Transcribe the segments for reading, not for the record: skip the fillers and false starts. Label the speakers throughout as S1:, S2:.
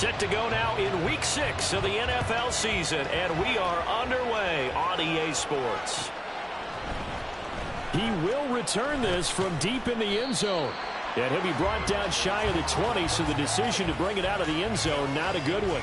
S1: Set to go now in Week 6 of the NFL season, and we are underway on EA Sports.
S2: He will return this from deep in the end zone. And he'll be brought down shy of the 20, so the decision to bring it out of the end zone, not a good one.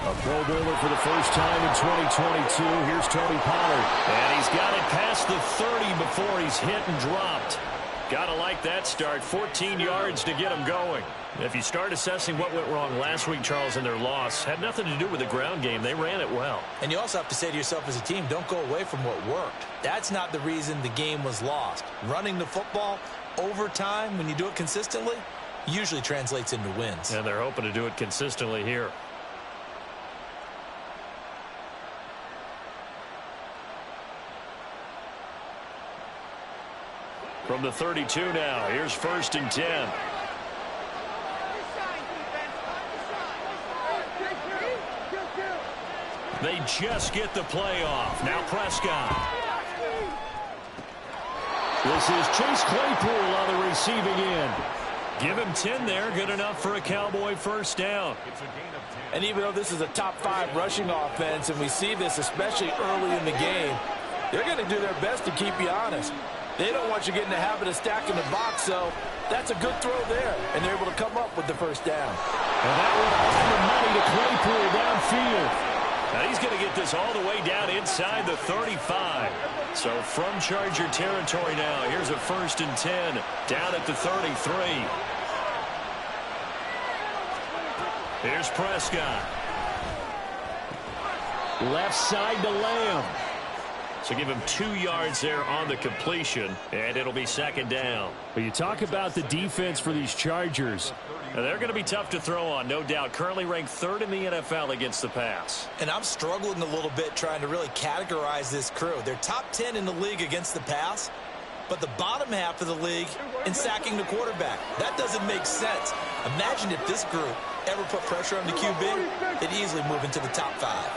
S2: A Pro Bowler for the first time in 2022. Here's Tony Pollard.
S1: And he's got it past the 30 before he's hit and dropped. Gotta like that start. 14 yards to get him going. If you start assessing what went wrong last week, Charles, in their loss, had nothing to do with the ground game. They ran it well.
S3: And you also have to say to yourself as a team, don't go away from what worked. That's not the reason the game was lost. Running the football over time, when you do it consistently, usually translates into wins.
S1: And they're hoping to do it consistently here. From the 32 now, here's 1st and 10. They just get the play off. Now Prescott.
S2: This is Chase Claypool on the receiving end.
S1: Give him 10 there. Good enough for a Cowboy first down.
S3: And even though this is a top 5 rushing offense, and we see this especially early in the game, they're going to do their best to keep you honest. They don't want you getting the habit of stacking the box, so that's a good throw there. And they're able to come up with the first down.
S2: And that one off the money to Claypool downfield.
S1: Now he's going to get this all the way down inside the 35. So from Charger territory now, here's a 1st and 10 down at the 33. Here's Prescott.
S2: Left side to Lamb.
S1: So give him 2 yards there on the completion, and it'll be 2nd down.
S2: But you talk about the defense for these Chargers.
S1: Now they're going to be tough to throw on, no doubt. Currently ranked 3rd in the NFL against the pass.
S3: And I'm struggling a little bit trying to really categorize this crew. They're top 10 in the league against the pass, but the bottom half of the league in sacking the quarterback. That doesn't make sense. Imagine if this group ever put pressure on the QB, they'd easily move into the top 5.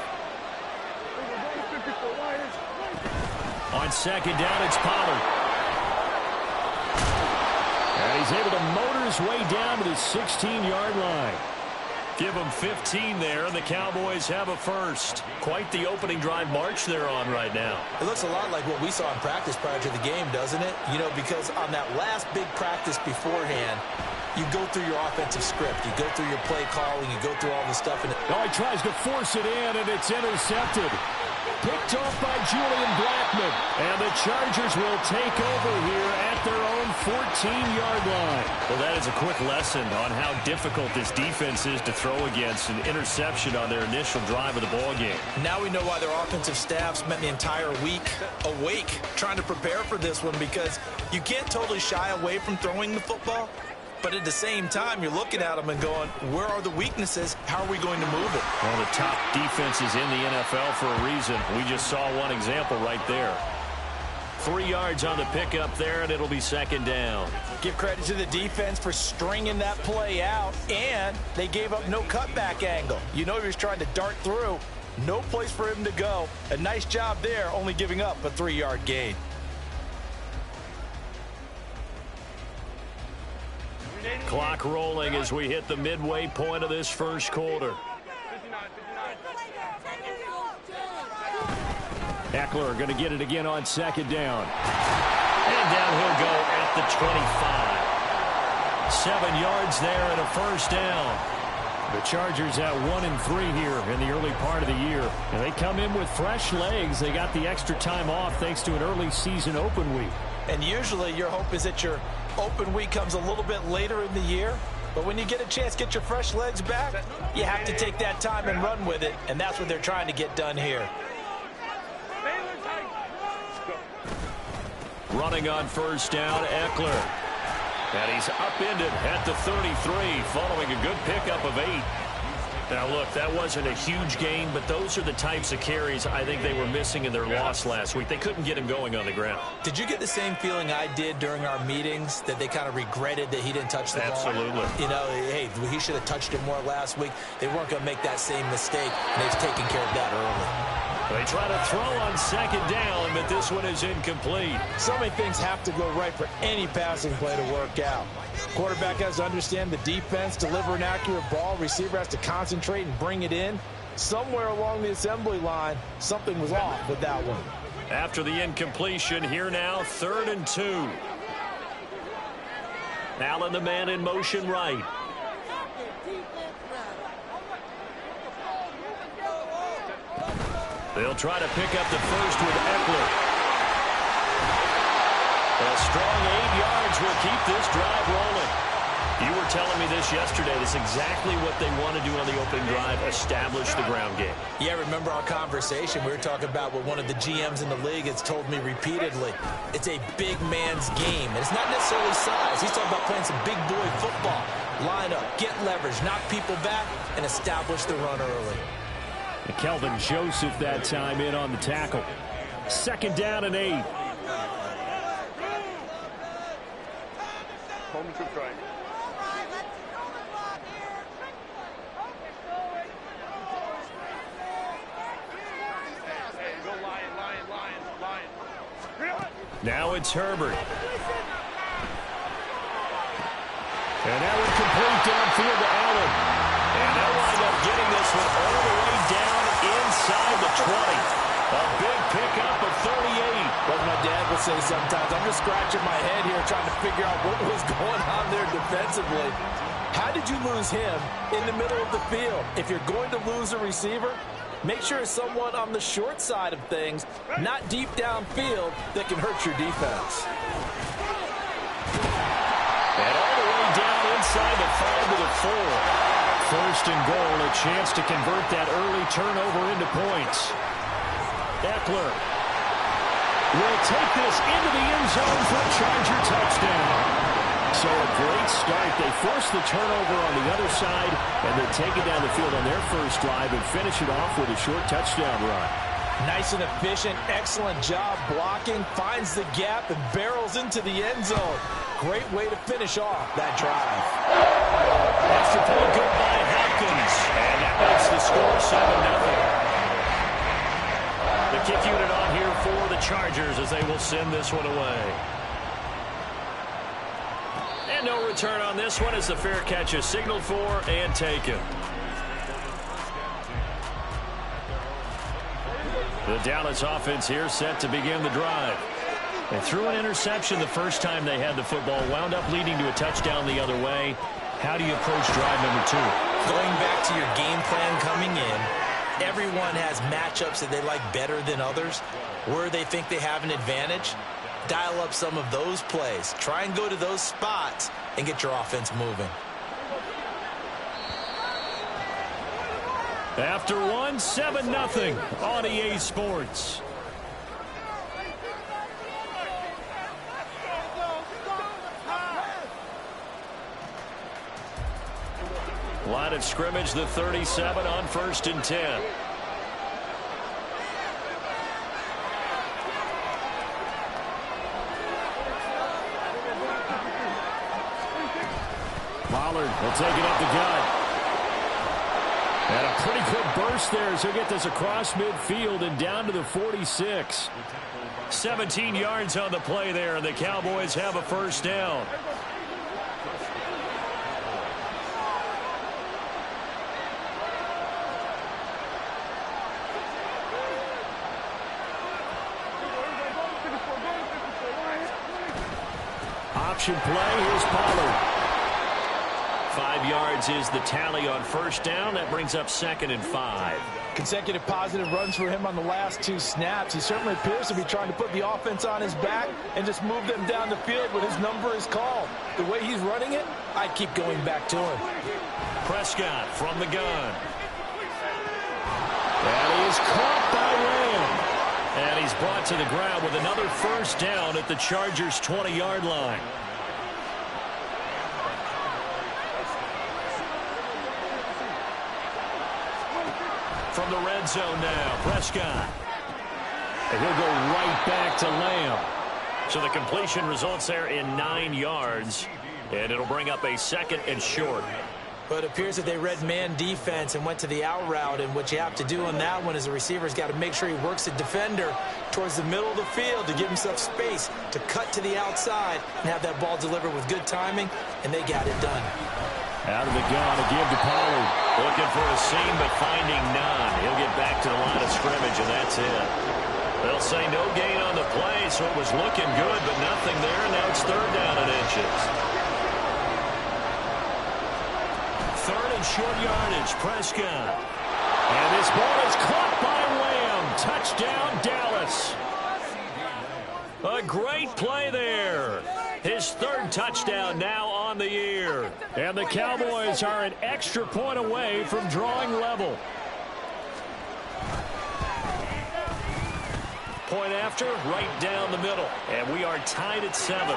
S1: On 2nd down, it's Pollard.
S2: And he's able to motor his way down to the 16-yard line.
S1: Give them 15 there, and the Cowboys have a first. Quite the opening drive march they're on right now.
S3: It looks a lot like what we saw in practice prior to the game, doesn't it? You know, because on that last big practice beforehand, you go through your offensive script. You go through your play calling. You go through all the stuff. And
S2: he tries to force it in, and it's intercepted. Picked off by Julian Blackmon. And the Chargers will take over here at their own 14-yard line.
S1: Well, that is a quick lesson on how difficult this defense is to throw against. An interception on their initial drive of the ballgame.
S3: Now we know why their offensive staff spent the entire week awake trying to prepare for this one, because you can't totally shy away from throwing the football. But at the same time, you're looking at them and going, where are the weaknesses? How are we going to move it?
S1: Well, the top defenses in the NFL for a reason. We just saw one example right there. 3 yards on the pickup there, and it'll be 2nd down.
S3: Give credit to the defense for stringing that play out, and they gave up no cutback angle. You know he was trying to dart through. No place for him to go. A nice job there, only giving up a 3-yard gain.
S1: Clock rolling as we hit the midway point of this first quarter.
S2: Eckler going to get it again on 2nd down.
S1: And down he'll go at the 25. 7 yards there and a first down.
S2: The Chargers at 1-3 here in the early part of the year. And they come in with fresh legs. They got the extra time off thanks to an early season open week.
S3: And usually your hope is that your open week comes a little bit later in the year. But when you get a chance to get your fresh legs back, you have to take that time and run with it. And that's what they're trying to get done here.
S1: Running on first down, Eckler. And he's upended at the 33, following a good pickup of 8. Now, look, that wasn't a huge gain, but those are the types of carries I think they were missing in their loss last week. They couldn't get him going on the ground.
S3: Did you get the same feeling I did during our meetings, that they kind of regretted that he didn't touch the ball?
S1: Absolutely.
S3: You know, hey, he should have touched it more last week. They weren't going to make that same mistake, and they've taken care of that early.
S1: They try to throw on second down, but this one is incomplete.
S3: So many things have to go right for any passing play to work out. Quarterback has to understand the defense, deliver an accurate ball. Receiver has to concentrate and bring it in. Somewhere along the assembly line, something was off with that one.
S1: After the incompletion, here now, 3rd and 2. Allen, the man in motion right. They'll try to pick up the first with Eckler. A strong 8 yards will keep this drive rolling. You were telling me this yesterday. This is exactly what they want to do on the opening drive, establish the ground game.
S3: Yeah, remember our conversation. We were talking about what one of the GMs in the league has told me repeatedly. It's a big man's game. And it's not necessarily size. He's talking about playing some big boy football. Line up, get leverage, knock people back, and establish the run early.
S2: And Kelvin Joseph that time in on the tackle. 2nd down and 8.
S1: Now it's Herbert. And that one complete downfield to Allen. And they'll wind up getting this one all the way down inside the 20. A big pickup of 38.
S3: Like my dad would say sometimes, I'm just scratching my head here trying to figure out what was going on there defensively. How did you lose him in the middle of the field? If you're going to lose a receiver, make sure it's someone on the short side of things, not deep downfield, that can hurt your defense.
S1: And all the way down inside the 5 to the 4.
S2: 1st and goal, a chance to convert that early turnover into points.
S1: Eckler
S2: will take this into the end zone for a Charger touchdown. So a great start. They force the turnover on the other side, and then take it down the field on their first drive and finish it off with a short touchdown run.
S3: Nice and efficient, excellent job blocking, finds the gap and barrels into the end zone. Great way to finish off that drive.
S1: Extra point good by Hopkins, and that makes the score 7-0. The kick unit on here for the Chargers as they will send this one away. And no return on this one as the fair catch is signaled for and taken. The Dallas offense here set to begin the drive. They threw an interception the first time they had the football, wound up leading to a touchdown the other way. How do you approach drive number 2?
S3: Going back to your game plan coming in, everyone has matchups that they like better than others. Where they think they have an advantage, dial up some of those plays. Try and go to those spots and get your offense moving.
S1: After 7-0 on EA Sports. Line of scrimmage, the 37 on 1st and 10.
S2: Pollard will take it up the gut. And a pretty quick burst there as he'll get this across midfield and down to the 46.
S1: 17 yards on the play there, and the Cowboys have a first down.
S2: Option play, here's Pollard.
S1: 5 yards is the tally on first down. That brings up 2nd and 5.
S3: Consecutive positive runs for him on the last 2 snaps. He certainly appears to be trying to put the offense on his back and just move them down the field when his number is called. The way he's running it, I'd keep going back to him.
S1: Prescott from the gun.
S2: And he is caught by Lamb.
S1: And he's brought to the ground with another first down at the Chargers' 20-yard line. From the red zone now, Prescott. And he'll go right back to Lamb. So the completion results there in 9 yards. And it'll bring up a 2nd and short.
S3: But it appears that they read man defense and went to the out route, and what you have to do on that one is the receiver's got to make sure he works the defender towards the middle of the field to give himself space to cut to the outside and have that ball delivered with good timing, and they got it done.
S2: Out of the gun, a give to Pollard.
S1: Looking for a seam, but finding none. He'll get back to the line of scrimmage, and that's it. They'll say no gain on the play, so it was looking good, but nothing there. Now it's third down and inches.
S2: Third and short yardage, Prescott. And this ball is caught by Lamb. Touchdown, Dallas.
S1: A great play there. His third touchdown now on the year.
S2: And the Cowboys are an extra point away from drawing level.
S1: Point after, right down the middle. And we are tied at 7.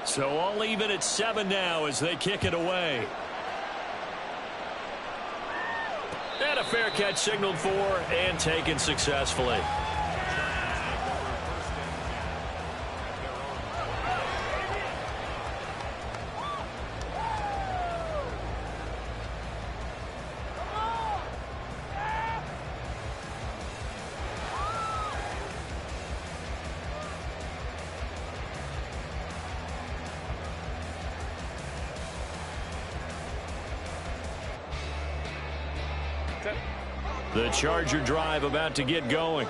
S1: So all even at 7 now as they kick it away. And a fair catch signaled for and taken successfully. The Charger drive about to get going.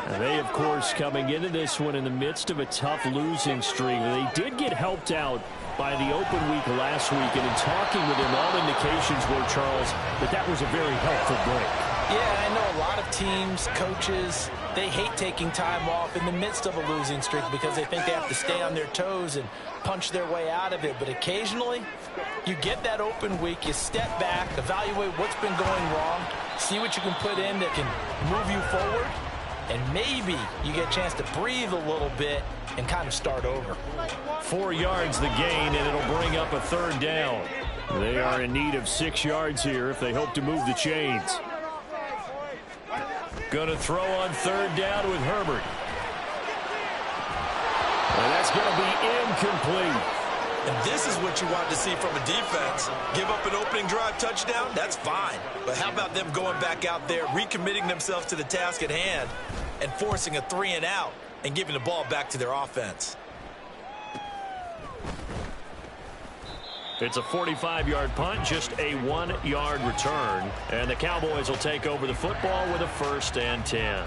S2: And they, of course, coming into this one in the midst of a tough losing streak. They did get helped out by the open week last week. And in talking with him, all indications were, Charles, that was a very helpful break.
S3: Yeah, I know a lot of teams, coaches, they hate taking time off in the midst of a losing streak because they think they have to stay on their toes and punch their way out of it. But occasionally, you get that open week, you step back, evaluate what's been going wrong, see what you can put in that can move you forward, and maybe you get a chance to breathe a little bit and kind of start over.
S1: 4 yards the gain, and it'll bring up a third down.
S2: They are in need of 6 yards here if they hope to move the chains.
S1: Going to throw on third down with Herbert.
S2: And that's going to be incomplete.
S3: And this is what you want to see from a defense. Give up an opening drive touchdown, that's fine. But how about them going back out there, recommitting themselves to the task at hand, and forcing a 3-and-out and giving the ball back to their offense?
S1: It's a 45-yard punt, just a 1-yard return. And the Cowboys will take over the football with a 1st and 10.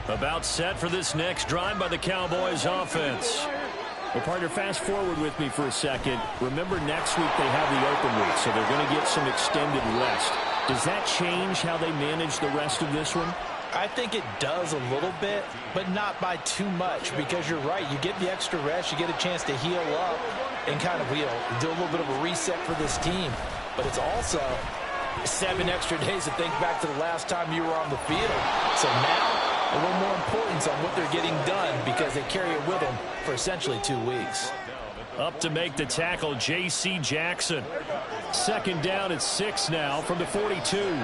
S1: About set for this next drive by the Cowboys offense.
S2: Well, partner, fast forward with me for a second. Remember, next week they have the open week, so they're going to get some extended rest. Does that change how they manage the rest of this one?
S3: I think it does a little bit, but not by too much, because you're right. You get the extra rest, you get a chance to heal up and kind of, do a little bit of a reset for this team. But it's also 7 extra days to think back to the last time you were on the field. So now, a little more importance on what they're getting done because they carry it with them for essentially 2 weeks.
S1: Up to make the tackle, J.C. Jackson.
S2: 2nd down at 6 now from the 42.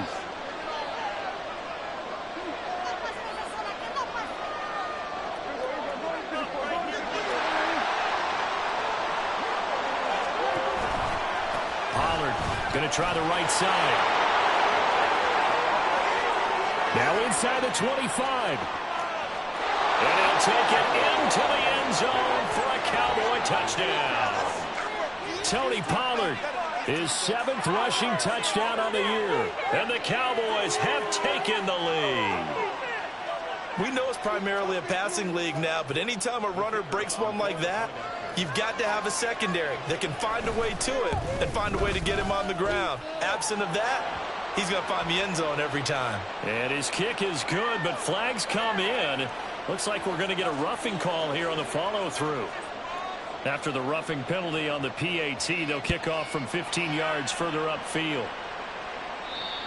S1: Going to try the right side.
S2: Now inside the 25.
S1: And he'll take it into the end zone for a Cowboy touchdown.
S2: Tony Pollard, his 7th rushing touchdown on the year.
S1: And the Cowboys have taken the lead.
S3: We know it's primarily a passing league now, but anytime a runner breaks one like that, you've got to have a secondary that can find a way to him and find a way to get him on the ground. Absent of that, he's going to find the end zone every time.
S1: And his kick is good, but flags come in. Looks like we're going to get a roughing call here on the follow-through. After the roughing penalty on the PAT, they'll kick off from 15 yards further upfield.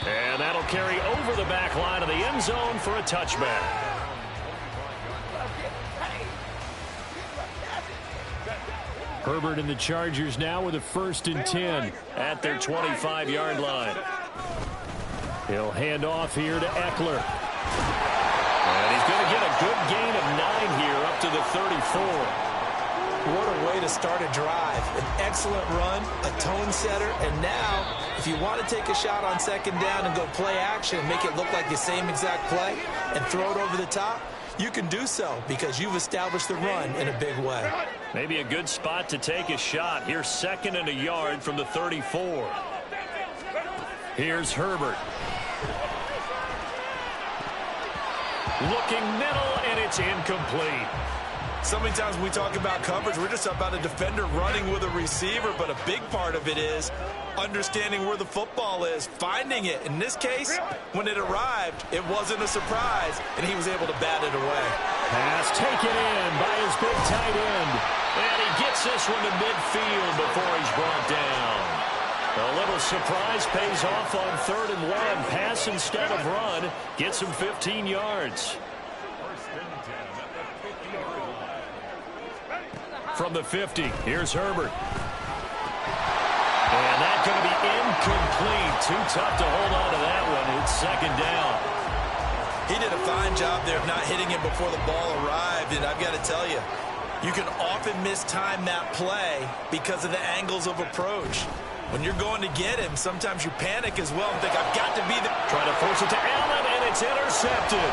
S1: And that'll carry over the back line of the end zone for a touchback.
S2: Herbert and the Chargers now with a 1st and 10
S1: at their 25-yard line.
S2: He'll hand off here to Eckler.
S1: And he's going to get a good gain of 9 here up to the 34.
S3: What a way to start a drive. An excellent run, a tone setter, and now, if you want to take a shot on 2nd down and go play action and make it look like the same exact play and throw it over the top, you can do so because you've established the run in a big way.
S1: Maybe a good spot to take a shot. Here's 2nd and a yard from the 34. Here's Herbert. Looking middle, and it's incomplete.
S3: So many times when we talk about coverage, we're just about a defender running with a receiver, but a big part of it is understanding where the football is, finding it. In this case, when it arrived, it wasn't a surprise, and he was able to bat it away.
S2: Pass taken in by his big tight end.
S1: And he gets this one to midfield before he's brought down. A little surprise pays off on 3rd and 1. Pass instead of run. Gets him 15 yards. From the 50, here's Herbert. And that's going to be incomplete. Too tough to hold on to that one. It's 2nd down.
S3: He did a fine job there of not hitting him before the ball arrived, and I've got to tell you, you can often mistime that play because of the angles of approach. When you're going to get him, sometimes you panic as well and think, I've got to be there.
S1: Trying to force it to Allen, and it's intercepted.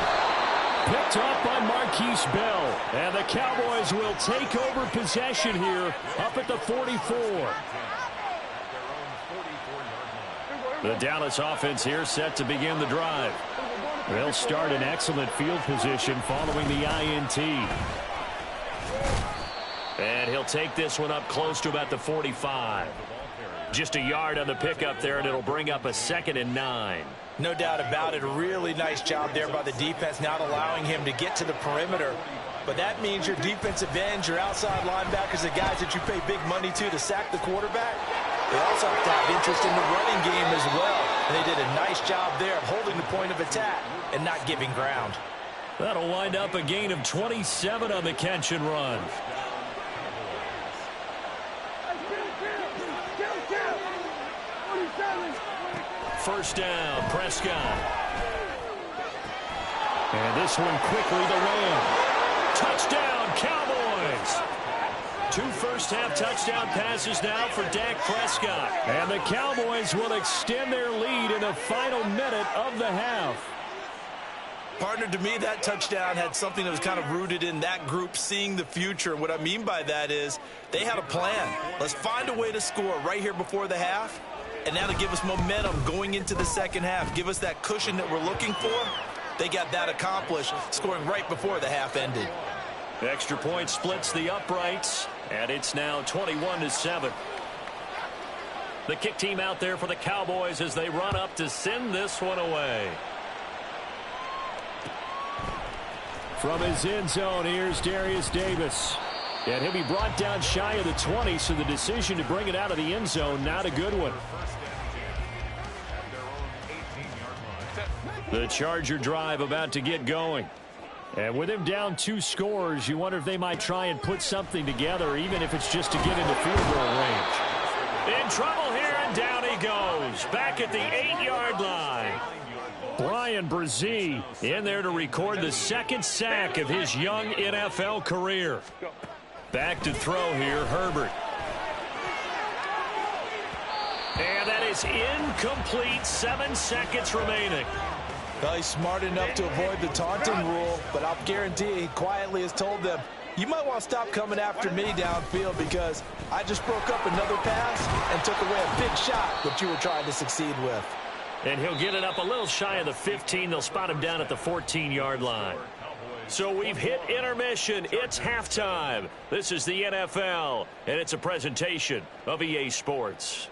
S2: Picked up by Marquise Bell. And the Cowboys will take over possession here up at the 44. The Dallas offense here set to begin the drive. They'll start in excellent field position following the INT.
S1: And he'll take this one up close to about the 45. Just a yard on the pickup there, and it'll bring up a 2nd and 9.
S3: No doubt about it. A really nice job there by the defense, not allowing him to get to the perimeter. But that means your defensive ends, your outside linebackers, the guys that you pay big money to sack the quarterback, they also have to have interest in the running game as well. And they did a nice job there of holding the point of attack and not giving ground.
S1: That'll wind up a gain of 27 on the catch and run. First down, Prescott.
S2: And this one quickly to Lamb.
S1: Touchdown, Cowboys. 2 first-half touchdown passes now for Dak Prescott.
S2: And the Cowboys will extend their lead in the final minute of the half.
S3: Partner, to me, that touchdown had something that was kind of rooted in that group seeing the future. What I mean by that is they had a plan. Let's find a way to score right here before the half. And now to give us momentum going into the 2nd half, give us that cushion that we're looking for. They got that accomplished, scoring right before the half ended.
S1: Extra point splits the uprights, and it's now 21-7. The kick team out there for the Cowboys as they run up to send this one away.
S2: From his end zone, here's Darius Davis. And he'll be brought down shy of the 20, so the decision to bring it out of the end zone, not a good one. The Charger drive about to get going. And with him down 2 scores, you wonder if they might try and put something together, even if it's just to get into field goal range.
S1: In trouble here, and down he goes. Back at the 8-yard line.
S2: Brian Brzee
S1: in there to record the 2nd sack of his young NFL career. Back to throw here, Herbert. And that is incomplete. 7 seconds remaining.
S3: Well, he's smart enough to avoid the taunting rule, but I'll guarantee he quietly has told them, you might want to stop coming after me downfield because I just broke up another pass and took away a big shot that you were trying to succeed with.
S1: And he'll get it up a little shy of the 15. They'll spot him down at the 14-yard line. So we've hit intermission. It's halftime. This is the NFL, and it's a presentation of EA Sports.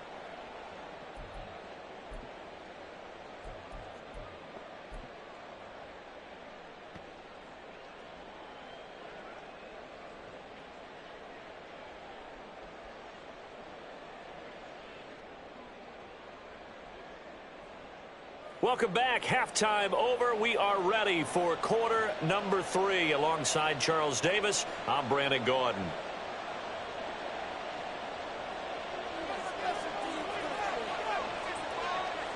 S1: Welcome back. Halftime over. We are ready for quarter number 3. Alongside Charles Davis, I'm Brandon Gordon.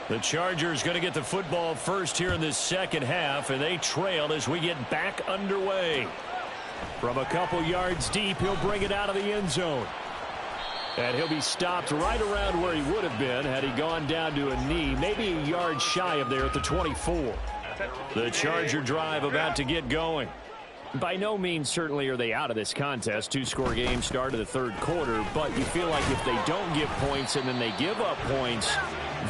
S1: The Chargers going to get the football first here in this second half, and they trail as we get back underway. From a couple yards deep, he'll bring it out of the end zone. And he'll be stopped right around where he would have been had he gone down to a knee, maybe a yard shy of there at the 24. The Charger drive about to get going. By no means certainly are they out of this contest. Two-score game start of the third quarter, but you feel like if they don't get points and then they give up points,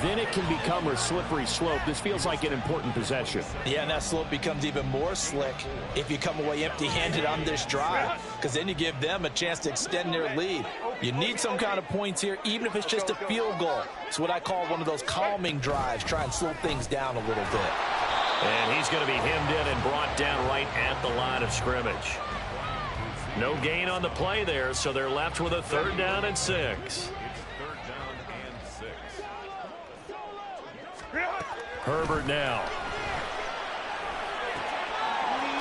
S1: then it can become a slippery slope. This feels like an important possession.
S3: Yeah, and that slope becomes even more slick if you come away empty-handed on this drive, because then you give them a chance to extend their lead. You need some kind of points here, even if it's just a field goal. It's what I call one of those calming drives. Try and slow things down a little bit.
S1: And he's going to be hemmed in and brought down right at the line of scrimmage. No gain on the play there, so they're left with a 3rd down and 6. Herbert now.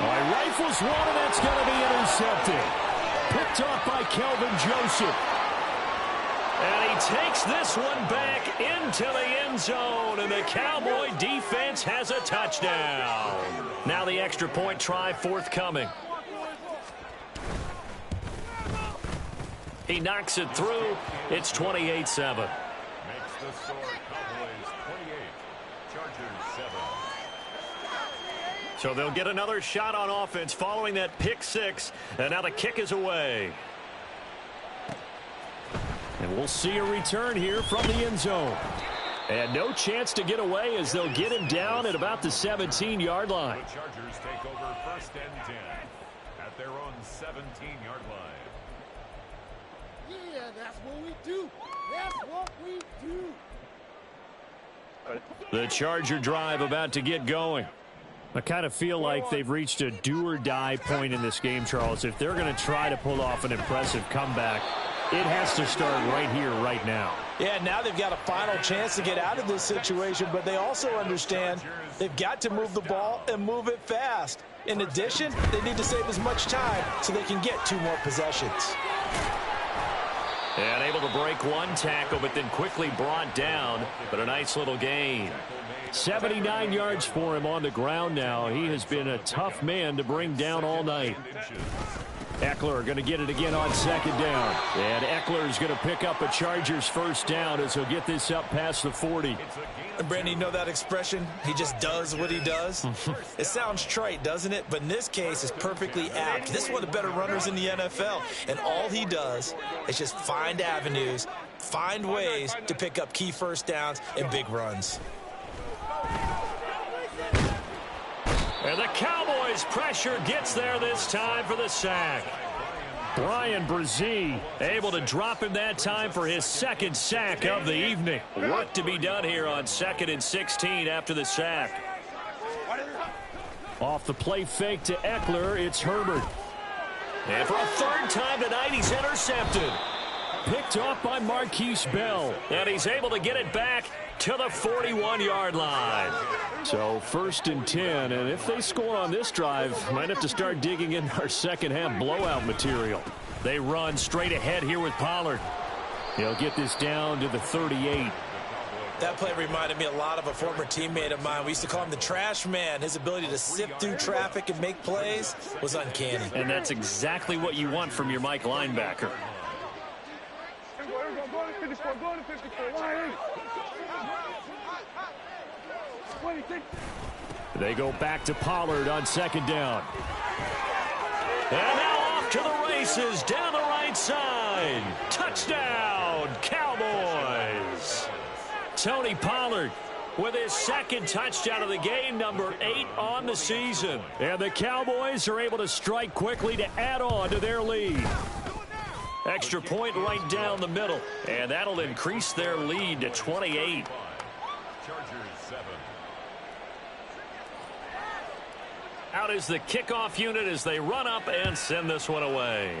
S1: All right, rifles one, and that's going to be intercepted. Picked off by Kelvin Joseph. And he takes this one back into the end zone, and the Cowboy defense has a touchdown. Now the extra point try forthcoming. He knocks it through. It's 28-7. So they'll get another shot on offense following that pick 6, and now the kick is away. And we'll see a return here from the end zone. And no chance to get away as they'll get him down at about the 17-yard line.
S4: The Chargers take over 1st and 10 at their own 17-yard line.
S5: Yeah, that's what we do. That's what we do.
S1: The Charger drive about to get going. I kind of feel like they've reached a do-or-die point in this game, Charles. If they're going to try to pull off an impressive comeback, it has to start right here, right now.
S3: Yeah, now they've got a final chance to get out of this situation, but they also understand they've got to move the ball and move it fast. In addition, they need to save as much time so they can get 2 more possessions.
S1: And able to break one tackle, but then quickly brought down, but a nice little gain. 79 yards for him on the ground now. He has been a tough man to bring down all night. Eckler going to get it again on 2nd down. And Eckler is going to pick up a Chargers 1st down as he'll get this up past the 40.
S3: And Brandon, you know that expression? He just does what he does. It sounds trite, doesn't it? But in this case, it's perfectly apt. This is one of the better runners in the NFL. And all he does is just find avenues, find ways to pick up key 1st downs and big runs.
S1: And the Cowboys' pressure gets there this time for the sack. Brian Brzee able to drop him that time for his 2nd sack of the evening. Work to be done here on 2nd and 16 after the sack. Off the play fake to Eckler, it's Herbert. And for a 3rd time tonight, he's intercepted. Picked off by Marquise Bell. And he's able to get it back to the 41-yard line. So 1st and 10, and if they score on this drive, might have to start digging in our second half blowout material. They run straight ahead here with Pollard. He'll get this down to the 38.
S3: That play reminded me a lot of a former teammate of mine. We used to call him the trash man. His ability to sift through traffic and make plays was uncanny.
S1: And that's exactly what you want from your Mike linebacker. They go back to Pollard on 2nd down. And now off to the races down the right side. Touchdown, Cowboys. Tony Pollard with his 2nd touchdown of the game, number 8 on the season. And the Cowboys are able to strike quickly to add on to their lead. Extra point right down the middle, and that'll increase their lead to 28. Out is the kickoff unit as they run up and send this one away.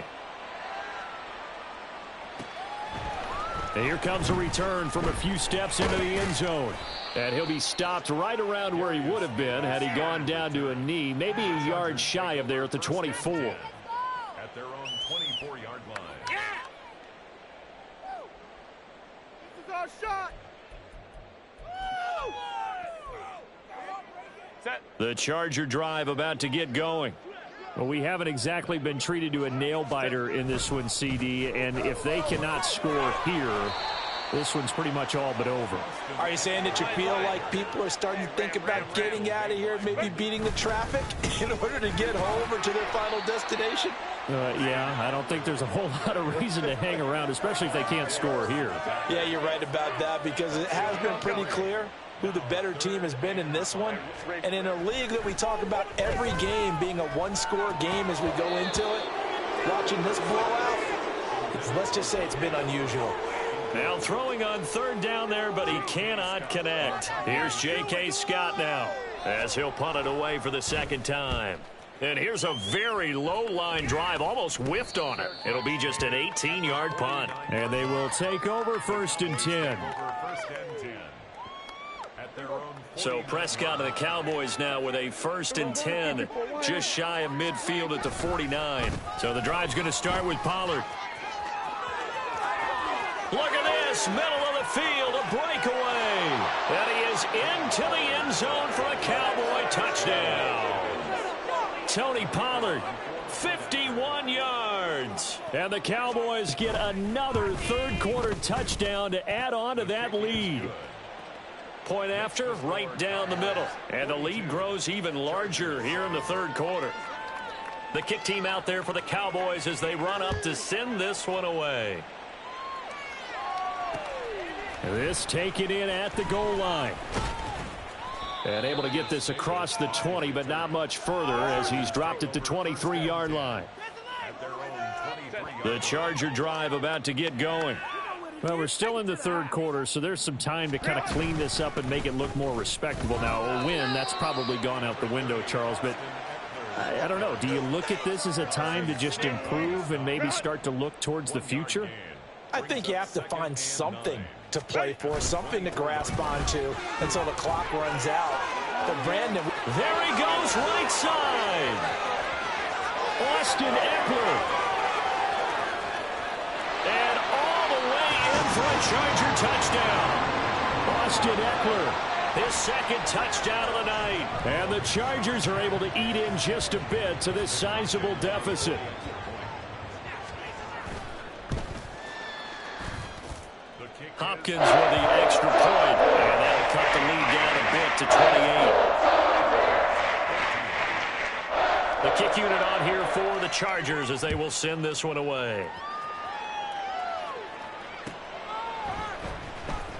S1: And here comes a return from a few steps into the end zone. And he'll be stopped right around where he would have been had he gone down to a knee, maybe a yard shy of there at the 24.
S4: At their own 24-yard line.
S5: Yeah! This is our shot! Woo!
S4: Set.
S1: The Charger drive about to get going.
S2: Well, we haven't exactly been treated to a nail-biter in this one, CD, and if they cannot score here, this one's pretty much all but over.
S3: Are you saying that you feel like people are starting to think about getting out of here, maybe beating the traffic in order to get home or to their final destination?
S2: Yeah, I don't think there's a whole lot of reason to hang around, especially if they can't score here.
S3: Yeah, you're right about that, because it has been pretty clear who the better team has been in this one. And in a league that we talk about every game being a one-score game as we go into it, watching this blowout, let's just say it's been unusual.
S1: Now throwing on third down there, but he cannot connect. Here's J.K. Scott now as he'll punt it away for the second time. And here's a very low-line drive, almost whiffed on it. It'll be just an 18-yard punt.
S2: And they will take over 1st and 10.
S1: So Prescott and the Cowboys now with a 1st and 10, just shy of midfield at the 49. So the drive's going to start with Pollard. Look at this, middle of the field, a breakaway. And he is into the end zone for a Cowboy touchdown. Tony Pollard, 51 yards.
S2: And the Cowboys get another third-quarter touchdown to add on to that lead.
S1: Point after, right down the middle. And the lead grows even larger here in the third quarter. The kick team out there for the Cowboys as they run up to send this one away.
S2: This taken in at the goal line. And able to get this across the 20, but not much further as he's dropped at the 23-yard line.
S1: The Charger drive about to get going.
S2: Well, we're still in the third quarter, so there's some time to kind of clean this up and make it look more respectable. Now, a win, that's probably gone out the window, Charles, but I don't know. Do you look at this as a time to just improve and maybe start to look towards the future?
S3: I think you have to find something to play for, something to grasp onto until the clock runs out. But Brandon,
S1: there he goes, right side.
S2: Austin Eckler.
S1: And all the way in for a Charger touchdown.
S2: Austin Eckler.
S1: His second touchdown of the night.
S2: And the Chargers are able to eat in just a bit to this sizable deficit.
S1: Hopkins with the extra point, and that'll cut the lead down a bit to 28. The kick unit on here for the Chargers as they will send this one away.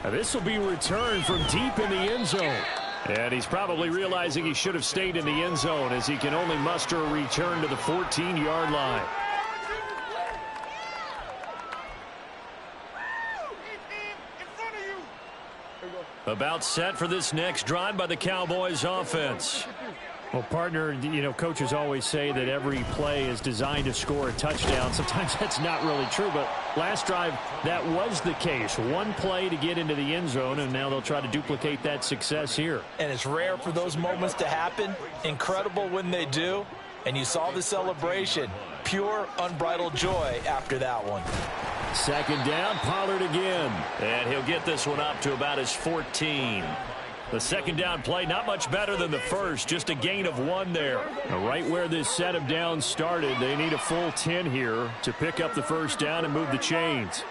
S2: Now this will be returned from deep in the end zone. And he's probably realizing he should have stayed in the end zone as he can only muster a return to the 14-yard line.
S1: About set for this next drive by the Cowboys offense.
S2: Well, partner, you know, coaches always say that every play is designed to score a touchdown. Sometimes that's not really true, but last drive, that was the case. One play to get into the end zone, and now they'll try to duplicate that success here.
S3: And it's rare for those moments to happen. Incredible when they do. And you saw the celebration. Pure, unbridled joy after that one.
S2: Second down, Pollard again.
S1: And he'll get this one up to about his 14. The second down play, not much better than the first, just a gain of 1 there.
S2: Now, right where this set of downs started, they need a full 10 here to pick up the first down and move the chains.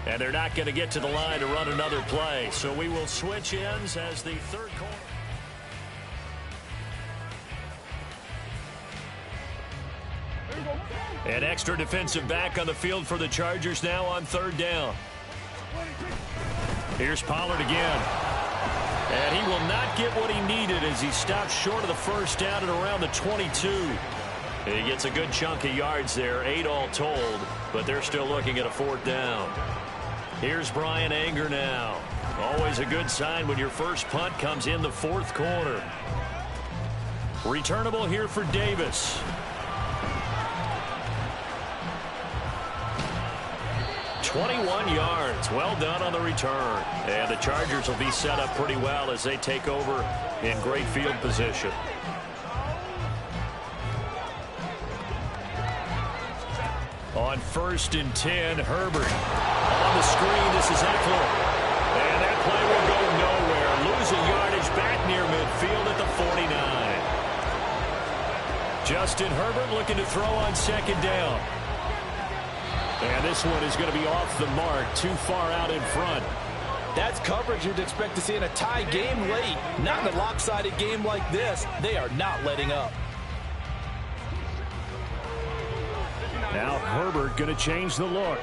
S1: And they're not going to get to the line to run another play, so we will switch ends as the third quarter. An extra defensive back on the field for the Chargers now on third down. Here's Pollard again. And he will not get what he needed as he stops short of the first down at around the 22. He gets a good chunk of yards there, 8 all told, but they're still looking at a 4th down. Here's Brian Anger now. Always a good sign when your first punt comes in the 4th quarter. Returnable here for Davis. 21 yards. Well done on the return. And the Chargers will be set up pretty well as they take over in great field position. On 1st and 10, Herbert. On the screen, this is Eckler. And that play will go nowhere. Justin Herbert looking to throw on second down.
S2: And this one is going to be off the mark, too far out in front.
S3: That's coverage you'd expect to see in a tie game late. Not in a lopsided game like this. They are not letting up.
S2: Now Herbert going to change the look.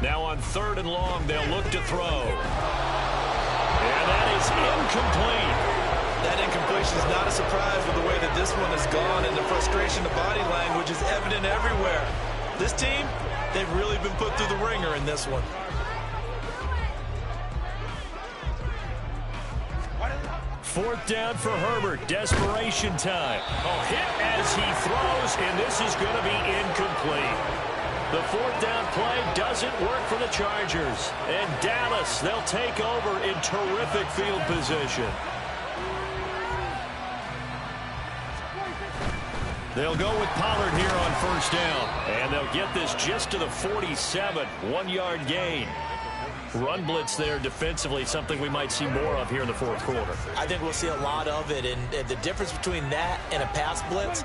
S1: Now on 3rd and long, they'll look to throw. And that is incomplete.
S3: That incompletion is not a surprise with the way that this one has gone, and the frustration, the body language is evident everywhere. This team, they've really been put through the ringer in this one.
S1: Fourth down for Herbert. Desperation time. Oh, hit as he throws, and this is going to be incomplete. The fourth down play doesn't work for the Chargers. And Dallas, they'll take over in terrific field position. They'll go with Pollard here on 1st down. And they'll get this just to the 47. 1-yard gain. Run blitz there defensively, something we might see more of here in the 4th quarter.
S3: I think we'll see a lot of it, and the difference between that and a pass blitz,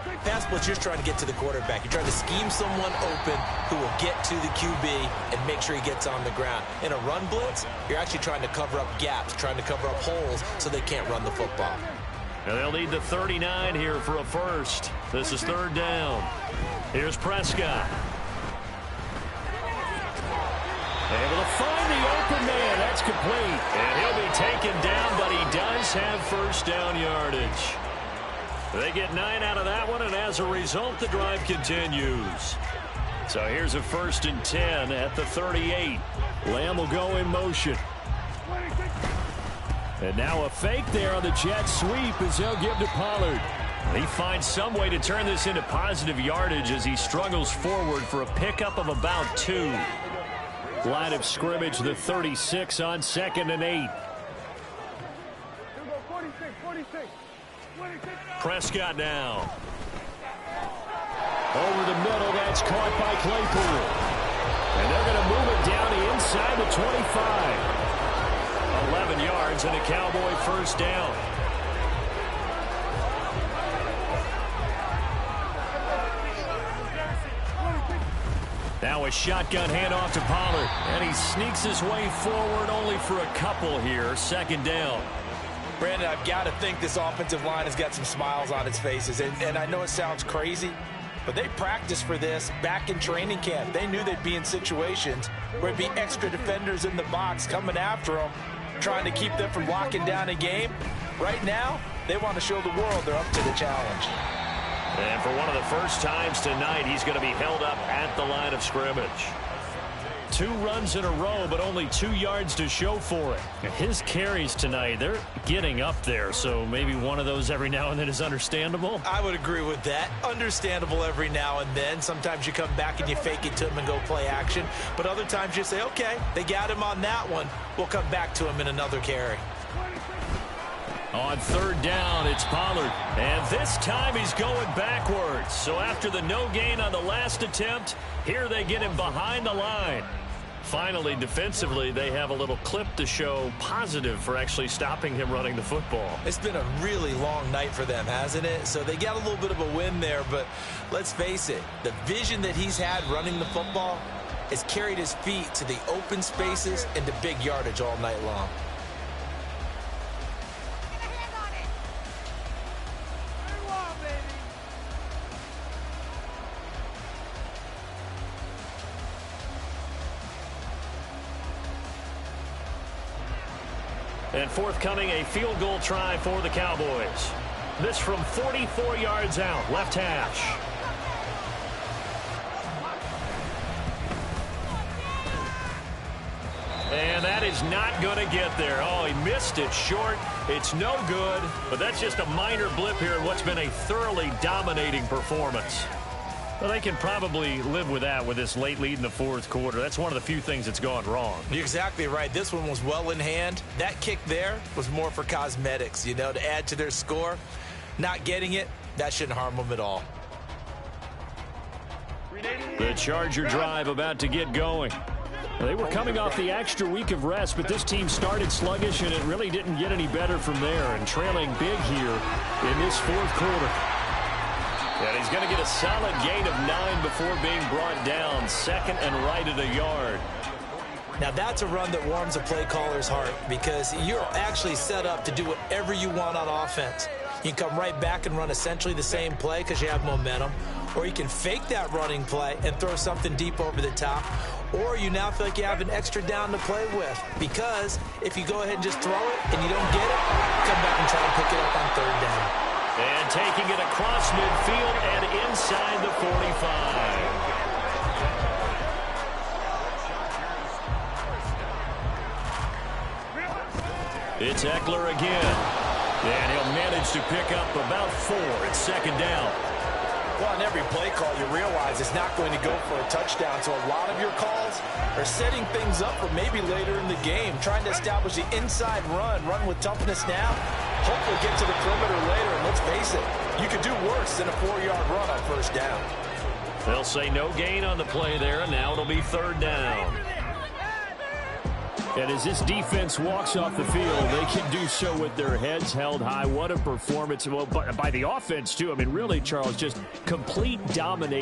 S3: you're trying to get to the quarterback. You're trying to scheme someone open who will get to the QB and make sure he gets on the ground. In a run blitz, you're actually trying to cover up gaps, trying to cover up holes so they can't run the football.
S1: Now they'll need the 39 here for a first. This is 3rd down. Here's Prescott. Able to find the open man. That's complete. And he'll be taken down, but he does have 1st down yardage. They get 9 out of that one, and as a result, the drive continues. So here's a 1st and 10 at the 38.
S2: Lamb will go in motion. And now a fake there on the jet sweep as they'll give to Pollard.
S1: He finds some way to turn this into positive yardage as he struggles forward for a pickup of about 2.
S2: Line of scrimmage, the 36 on 2nd and 8.
S1: Prescott now.
S2: Over the middle, that's caught by Claypool. And they're going to move it down to inside the 25.
S1: 11 yards and a Cowboy 1st down. Now a shotgun handoff to Pollard. And he sneaks his way forward only for a couple here. 2nd down.
S3: Brandon, I've got to think this offensive line has got some smiles on its faces. And I know it sounds crazy, but they practiced for this back in training camp. They knew they'd be in situations where there'd be extra defenders in the box coming after them, trying to keep them from locking down a game. Right now, they want to show the world they're up to the challenge.
S1: And for one of the first times tonight, he's going to be held up at the line of scrimmage. 2 runs in a row, but only 2 yards to show for it. His carries tonight, they're getting up there, so maybe one of those every now and then is understandable.
S3: I would agree with that. Understandable every now and then. Sometimes you come back and you fake it to him and go play action, but other times you say, okay, they got him on that one. We'll come back to him in another carry.
S1: On 3rd down, it's Pollard. And this time he's going backwards. So after the no gain on the last attempt, here they get him behind the line. Finally, defensively, they have a little clip to show positive for actually stopping him running the football.
S3: It's been a really long night for them, hasn't it? So they got a little bit of a win there, but let's face it, the vision that he's had running the football has carried his feet to the open spaces and to big yardage all night long.
S1: And forthcoming, a field goal try for the Cowboys. This from 44 yards out, left hash. And that is not going to get there. Oh, he missed it short. It's no good, but that's just a minor blip here in what's been a thoroughly dominating performance. Well, they can probably live with that with this late lead in the 4th quarter. That's one of the few things that's gone wrong.
S3: You're exactly right. This one was well in hand. That kick there was more for cosmetics, you know, to add to their score. Not getting it, that shouldn't harm them at all.
S2: The Charger drive about to get going. They were coming off the extra week of rest, but this team started sluggish, and it really didn't get any better from there, and trailing big here in this fourth quarter.
S1: And he's going to get a solid gain of 9 before being brought down. Second and right at a yard.
S3: Now that's a run that warms a play caller's heart because you're actually set up to do whatever you want on offense. You can come right back and run essentially the same play because you have momentum, or you can fake that running play and throw something deep over the top, or you now feel like you have an extra down to play with because if you go ahead and just throw it and you don't get it, come back and try to pick it up on third down.
S1: And taking it across midfield and inside the 45. It's Eckler again. And he'll manage to pick up about 4 at second down.
S3: Well, on every play call, you realize it's not going to go for a touchdown. So a lot of your calls are setting things up for maybe later in the game, trying to establish the inside run with toughness now. Hopefully get to the perimeter later. And let's face it, you could do worse than a 4-yard run on first down.
S1: They'll say no gain on the play there, and now it'll be third down.
S2: And as this defense walks off the field, they can do so with their heads held high. What a performance. Well, by the offense, too. I mean, really, Charles, just complete domination.